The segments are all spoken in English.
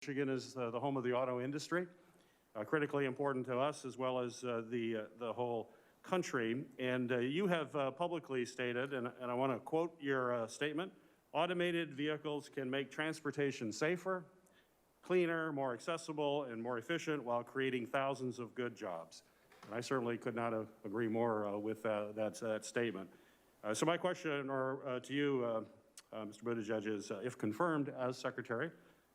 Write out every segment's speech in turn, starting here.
Michigan is the home of the auto industry, critically important to us as well as the whole country. And you have publicly stated, and I want to quote your statement, automated vehicles can make transportation safer, cleaner, more accessible, and more efficient while creating thousands of good jobs. And I certainly could not agree more with that statement. So my question to you, Mr. Buttigieg, is if confirmed as Secretary,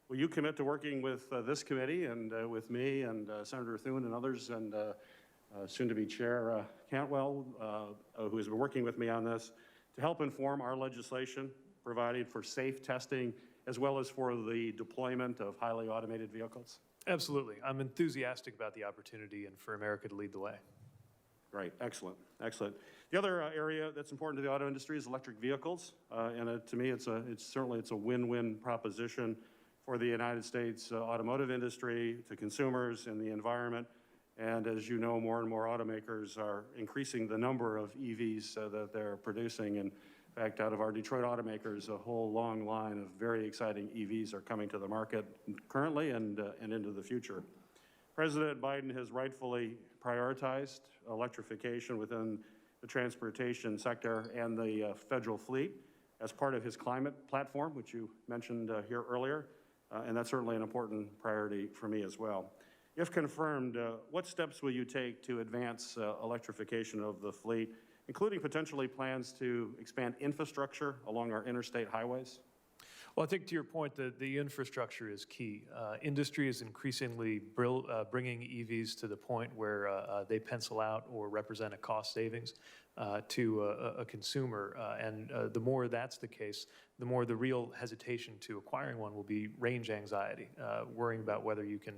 will you commit to working with this committee and with me and Senator Thune and others and soon-to-be Chair Cantwell, who has been working with me on this, to help inform our legislation, providing for safe testing as well as for the deployment of highly automated vehicles? Absolutely. I'm enthusiastic about the opportunity and for America to lead the way. Great. Excellent. Excellent. The other area that's important to the auto industry is electric vehicles. And to me, it's certainly a win-win proposition for the United States automotive industry, to consumers, and the environment. And as you know, more and more automakers are increasing the number of EVs that they're producing. And in fact, out of our Detroit automakers, a whole long line of very exciting EVs are coming to the market currently and into the future. President Biden has rightfully prioritized electrification within the transportation sector and the federal fleet as part of his climate platform, which you mentioned here earlier. And that's certainly an important priority for me as well. If confirmed, what steps will you take to advance electrification of the fleet, including potentially plans to expand infrastructure along our interstate highways? Well, I think to your point, the infrastructure is key. Industry is increasingly bringing EVs to the point where they pencil out or represent a cost savings to a consumer. And the more that's the case, the more the real hesitation to acquiring one will be range anxiety, worrying about whether you can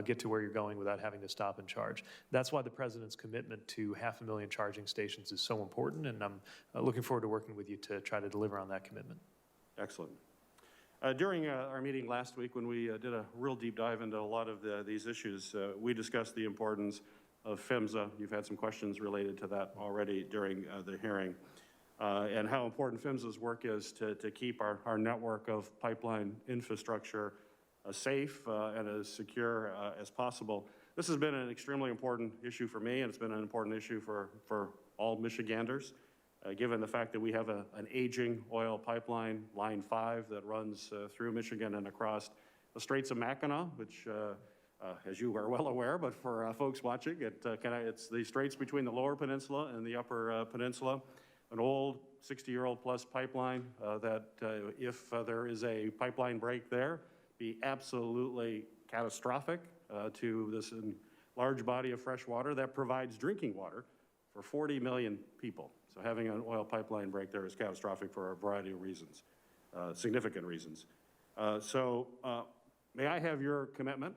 get to where you're going without having to stop and charge. That's why the President's commitment to 500,000 charging stations is so important, and I'm looking forward to working with you to try to deliver on that commitment. Excellent. During our meeting last week, when we did a real deep dive into a lot of these issues, we discussed the importance of PHMSA. You've had some questions related to that already during the hearing, and how important PHMSA's work is to keep our network of pipeline infrastructure safe and as secure as possible. This has been an extremely important issue for me, and it's been an important issue for all Michiganders. Given the fact that we have an aging oil pipeline, Line 5, that runs through Michigan and across the Straits of Mackinac, which, as you are well aware, but for folks watching, it's the straits between the Lower Peninsula and the Upper Peninsula, an old 60-year-old plus pipeline that if there is a pipeline break there, be absolutely catastrophic to this large body of fresh water that provides drinking water for 40 million people. So having an oil pipeline break there is catastrophic for a variety of reasons, significant reasons. May I have your commitment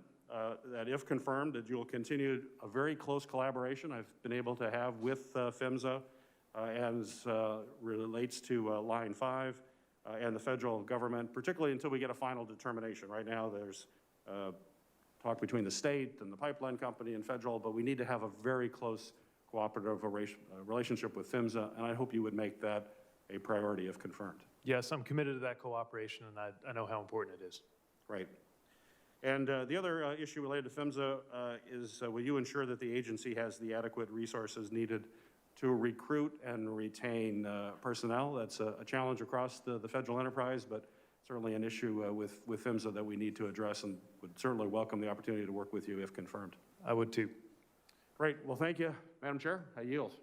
that if confirmed, that you'll continue a very close collaboration I've been able to have with PHMSA as relates to Line 5 and the federal government, particularly until we get a final determination. Right now there's talk between the state and the pipeline company and federal, but we need to have a very close cooperative relationship with PHMSA, and I hope you would make that a priority if confirmed. Yes, I'm committed to that cooperation, and I know how important it is. Right. And the other issue related to PHMSA is will you ensure that the agency has the adequate resources needed to recruit and retain personnel? That's a challenge across the federal enterprise, but certainly an issue with PHMSA that we need to address, and would certainly welcome the opportunity to work with you if confirmed. I would too. Great. Well, thank you, Madam Chair. I yield.